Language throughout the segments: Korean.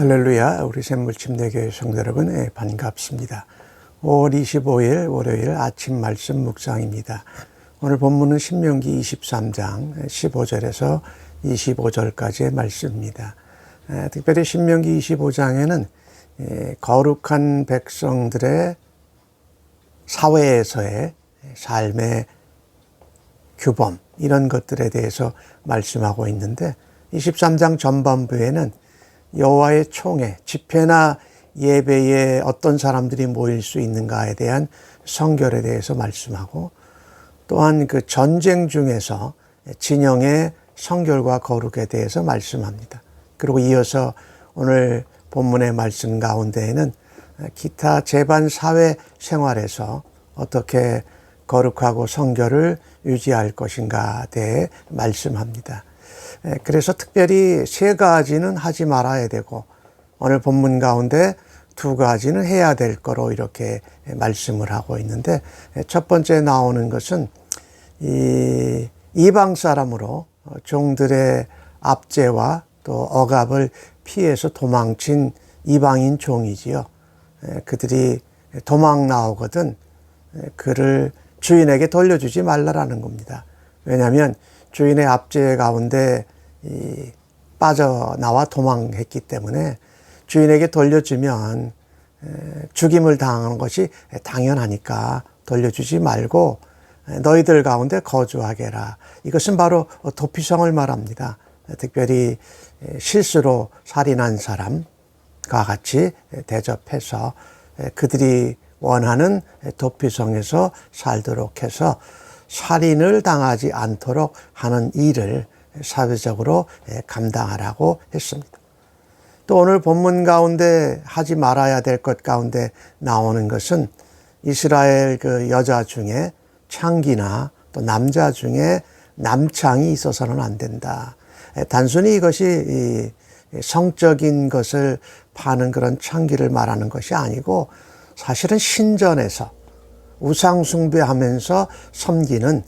할렐루야, 우리 샘물침례교회 성도 여러분, 반갑습니다. 5월 25일 월요일 아침 말씀 묵상입니다. 오늘 본문은 신명기 23장 15절에서 25절까지의 말씀입니다. 특별히 신명기 25장에는 거룩한 백성들의 사회에서의 삶의 규범, 이런 것들에 대해서 말씀하고 있는데, 23장 전반부에는 여호와의 총회, 집회나 예배에 어떤 사람들이 모일 수 있는가에 대한 성결에 대해서 말씀하고, 또한 그 전쟁 중에서 진영의 성결과 거룩에 대해서 말씀합니다. 그리고 이어서 오늘 본문의 말씀 가운데에는 기타 제반 사회 생활에서 어떻게 거룩하고 성결을 유지할 것인가에 대해 말씀합니다. 그래서 특별히 세 가지는 하지 말아야 되고, 오늘 본문 가운데 두 가지는 해야 될 거로 이렇게 말씀을 하고 있는데, 첫 번째 나오는 것은 이방 사람으로 종들의 압제와 또 억압을 피해서 도망친 이방인 종이지요. 그들이 도망 나오거든 그를 주인에게 돌려주지 말라라는 겁니다. 왜냐하면 주인의 압제 가운데 빠져나와 도망했기 때문에 주인에게 돌려주면 죽임을 당하는 것이 당연하니까 돌려주지 말고 너희들 가운데 거주하게 해라. 이것은 바로 도피성을 말합니다. 특별히 실수로 살인한 사람과 같이 대접해서 그들이 원하는 도피성에서 살도록 해서 살인을 당하지 않도록 하는 일을 사회적으로 감당하라고 했습니다. 또 오늘 본문 가운데 하지 말아야 될 것 가운데 나오는 것은 이스라엘 그 여자 중에 창기나 또 남자 중에 남창이 있어서는 안 된다. 단순히 이것이 성적인 것을 파는 그런 창기를 말하는 것이 아니고, 사실은 신전에서 우상 숭배하면서 섬기는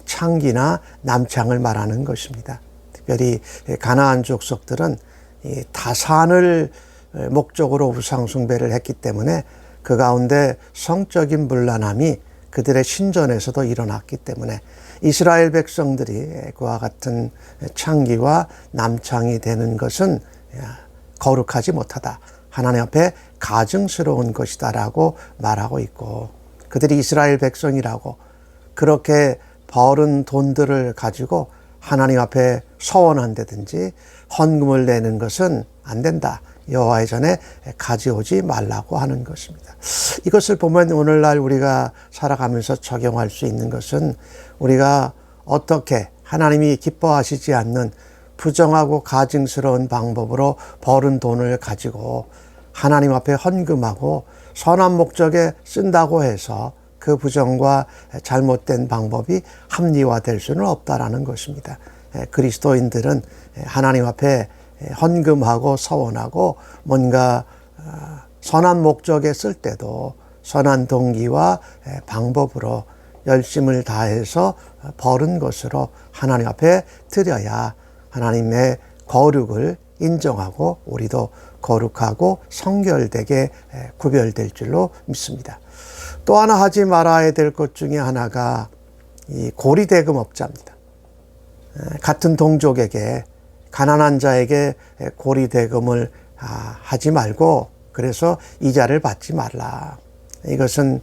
창기나 남창을 말하는 것입니다. 특별히 가나안 족속들은 타산을 목적으로 우상 숭배를 했기 때문에 그 가운데 성적인 문란함이 그들의 신전에서도 일어났기 때문에 이스라엘 백성들이 그와 같은 창기와 남창이 되는 것은 거룩하지 못하다, 하나님 앞에 가증스러운 것이다라고 말하고 있고, 그들이 이스라엘 백성이라고 그렇게 벌은 돈들을 가지고 하나님 앞에 서원한다든지 헌금을 내는 것은 안 된다. 여호와의 전에 가져오지 말라고 하는 것입니다. 이것을 보면 오늘날 우리가 살아가면서 적용할 수 있는 것은, 우리가 어떻게 하나님이 기뻐하시지 않는 부정하고 가증스러운 방법으로 벌은 돈을 가지고 하나님 앞에 헌금하고 선한 목적에 쓴다고 해서 그 부정과 잘못된 방법이 합리화될 수는 없다라는 것입니다. 그리스도인들은 하나님 앞에 헌금하고 서원하고 뭔가 선한 목적에 쓸 때도 선한 동기와 방법으로 열심을 다해서 벌은 것으로 하나님 앞에 드려야 하나님의 거룩을 인정하고 우리도 거룩하고 성결되게 구별될 줄로 믿습니다. 또 하나 하지 말아야 될 것 중에 하나가 이 고리대금업자입니다. 같은 동족에게, 가난한 자에게 고리대금을 하지 말고, 그래서 이자를 받지 말라. 이것은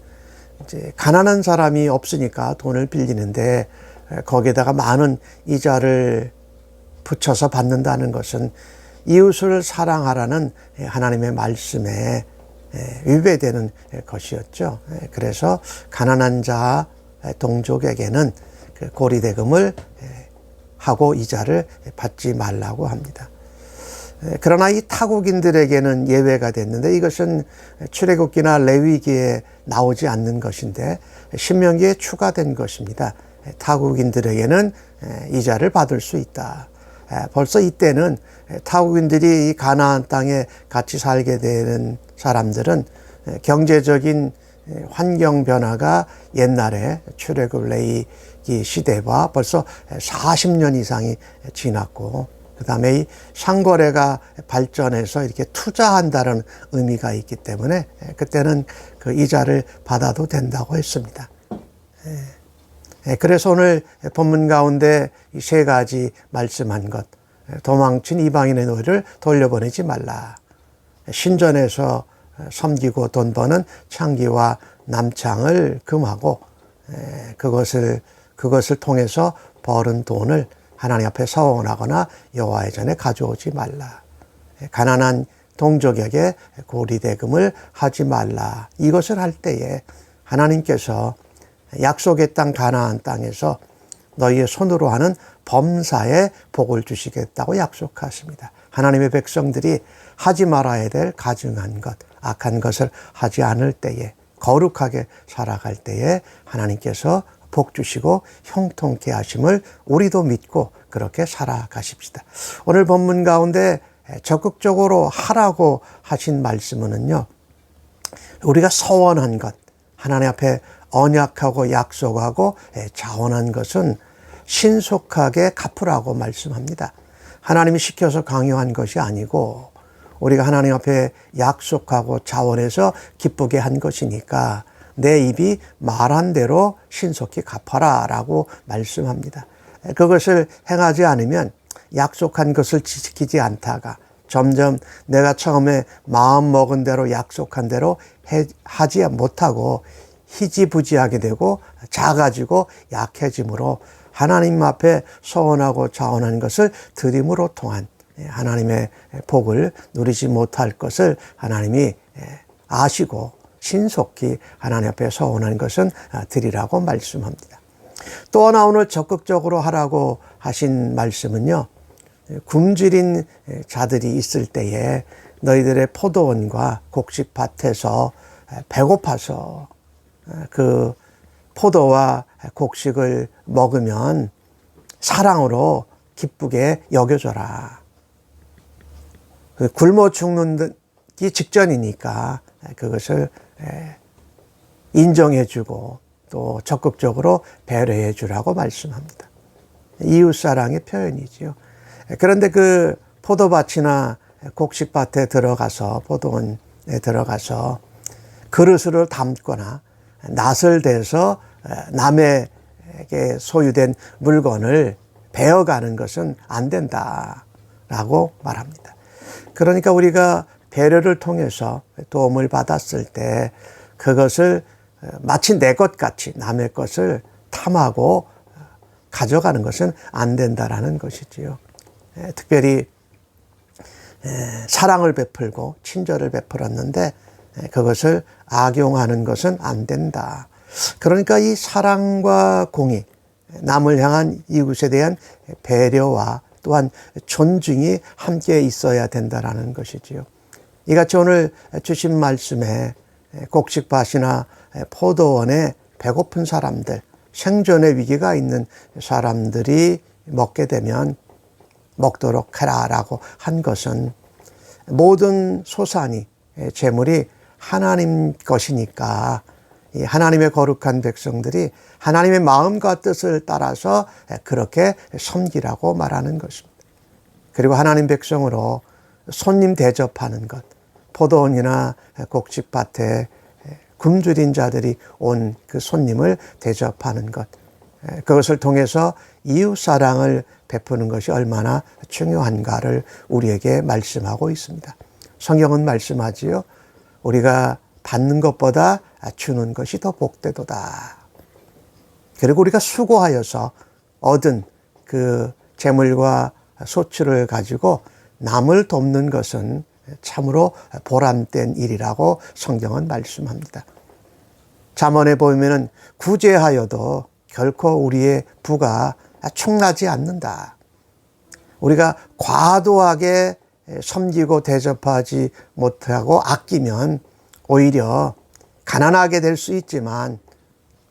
이제 가난한 사람이 없으니까 돈을 빌리는데 거기에다가 많은 이자를 붙여서 받는다는 것은 이웃을 사랑하라는 하나님의 말씀에 위배되는 것이었죠. 그래서 가난한 자 동족에게는 그 고리대금을 하고 이자를 받지 말라고 합니다. 그러나 이 타국인들에게는 예외가 됐는데, 이것은 출애굽기나 레위기에 나오지 않는 것인데 신명기에 추가된 것입니다. 타국인들에게는 이자를 받을 수 있다. 벌써 이때는 타국인들이 이 가나안 땅에 같이 살게 되는 사람들은 경제적인 환경 변화가 옛날에 출애굽 레위기 시대와 벌써 40년 이상이 지났고, 그 다음에 이 상거래가 발전해서 이렇게 투자한다는 의미가 있기 때문에 그때는 그 이자를 받아도 된다고 했습니다. 그래서 오늘 본문 가운데 이 세 가지 말씀한 것, 도망친 이방인의 노예를 돌려보내지 말라. 신전에서 섬기고 돈 버는 창기와 남창을 금하고 그것을 통해서 벌은 돈을 하나님 앞에 서원하거나 여호와의 전에 가져오지 말라. 가난한 동족에게 고리대금을 하지 말라. 이것을 할 때에 하나님께서 약속의 땅 가나안 땅에서 너희의 손으로 하는 범사에 복을 주시겠다고 약속하십니다. 하나님의 백성들이 하지 말아야 될 가증한 것, 악한 것을 하지 않을 때에, 거룩하게 살아갈 때에 하나님께서 복 주시고 형통케 하심을 우리도 믿고 그렇게 살아가십시다. 오늘 본문 가운데 적극적으로 하라고 하신 말씀은요, 우리가 서원한 것, 하나님 앞에 언약하고 약속하고 자원한 것은 신속하게 갚으라고 말씀합니다. 하나님이 시켜서 강요한 것이 아니고 우리가 하나님 앞에 약속하고 자원해서 기쁘게 한 것이니까 내 입이 말한 대로 신속히 갚아라 라고 말씀합니다. 그것을 행하지 않으면 약속한 것을 지키지 않다가 점점 내가 처음에 마음 먹은 대로 약속한 대로 하지 못하고 희지부지하게 되고 작아지고 약해짐으로 하나님 앞에 서원하고 자원한 것을 드림으로 통한 하나님의 복을 누리지 못할 것을 하나님이 아시고 신속히 하나님 앞에 서원한 것은 드리라고 말씀합니다. 또 하나 오늘 적극적으로 하라고 하신 말씀은요, 굶주린 자들이 있을 때에 너희들의 포도원과 곡식밭에서 배고파서 그 포도와 곡식을 먹으면 사랑으로 기쁘게 여겨줘라. 굶어 죽기 직전이니까 그것을 인정해주고 또 적극적으로 배려해 주라고 말씀합니다. 이웃사랑의 표현이지요. 그런데 그 포도밭이나 곡식밭에 들어가서 포도원에 들어가서 그릇을 담거나 낯을 대서 남에게 소유된 물건을 베어가는 것은 안 된다라고 말합니다. 그러니까 우리가 배려를 통해서 도움을 받았을 때 그것을 마치 내 것 같이 남의 것을 탐하고 가져가는 것은 안 된다라는 것이지요. 특별히 사랑을 베풀고 친절을 베풀었는데 그것을 악용하는 것은 안 된다. 그러니까 이 사랑과 공의, 남을 향한 이웃에 대한 배려와 또한 존중이 함께 있어야 된다라는 것이지요. 이같이 오늘 주신 말씀에 곡식밭이나 포도원에 배고픈 사람들, 생존의 위기가 있는 사람들이 먹게 되면 먹도록 해라라고 한 것은 모든 소산이 재물이 하나님 것이니까 이 하나님의 거룩한 백성들이 하나님의 마음과 뜻을 따라서 그렇게 섬기라고 말하는 것입니다. 그리고 하나님 백성으로 손님 대접하는 것, 포도원이나 곡식밭에 굶주린 자들이 온 그 손님을 대접하는 것, 그것을 통해서 이웃사랑을 베푸는 것이 얼마나 중요한가를 우리에게 말씀하고 있습니다. 성경은 말씀하지요. 우리가 받는 것보다 주는 것이 더 복되도다. 그리고 우리가 수고하여서 얻은 그 재물과 소출을 가지고 남을 돕는 것은 참으로 보람된 일이라고 성경은 말씀합니다. 잠언에 보면은 구제하여도 결코 우리의 부가 충나지 않는다. 우리가 과도하게 섬기고 대접하지 못하고 아끼면 오히려 가난하게 될 수 있지만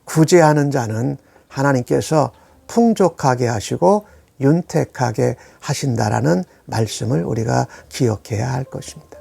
구제하는 자는 하나님께서 풍족하게 하시고 윤택하게 하신다라는 말씀을 우리가 기억해야 할 것입니다.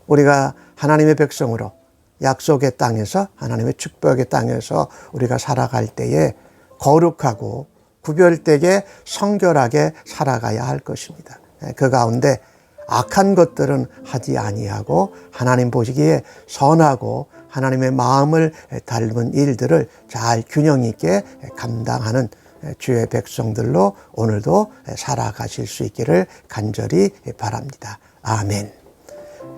우리가 하나님의 백성으로 약속의 땅에서 하나님의 축복의 땅에서 우리가 살아갈 때에 거룩하고 구별되게 성결하게 살아가야 할 것입니다. 그 가운데 악한 것들은 하지 아니하고 하나님 보시기에 선하고 하나님의 마음을 닮은 일들을 잘 균형 있게 감당하는 주의 백성들로 오늘도 살아가실 수 있기를 간절히 바랍니다. 아멘.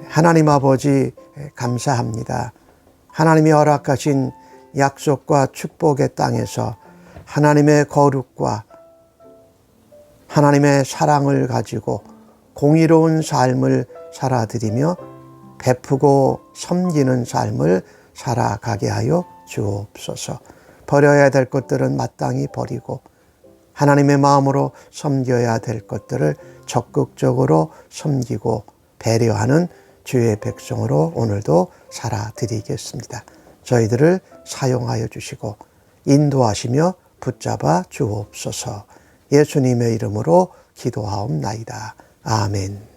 하나님 아버지 감사합니다. 하나님이 허락하신 약속과 축복의 땅에서 하나님의 거룩과 하나님의 사랑을 가지고 공의로운 삶을 살아드리며 베푸고 섬기는 삶을 살아가게 하여 주옵소서. 버려야 될 것들은 마땅히 버리고 하나님의 마음으로 섬겨야 될 것들을 적극적으로 섬기고 배려하는 주의 백성으로 오늘도 살아드리겠습니다. 저희들을 사용하여 주시고 인도하시며 붙잡아 주옵소서. 예수님의 이름으로 기도하옵나이다. 아멘.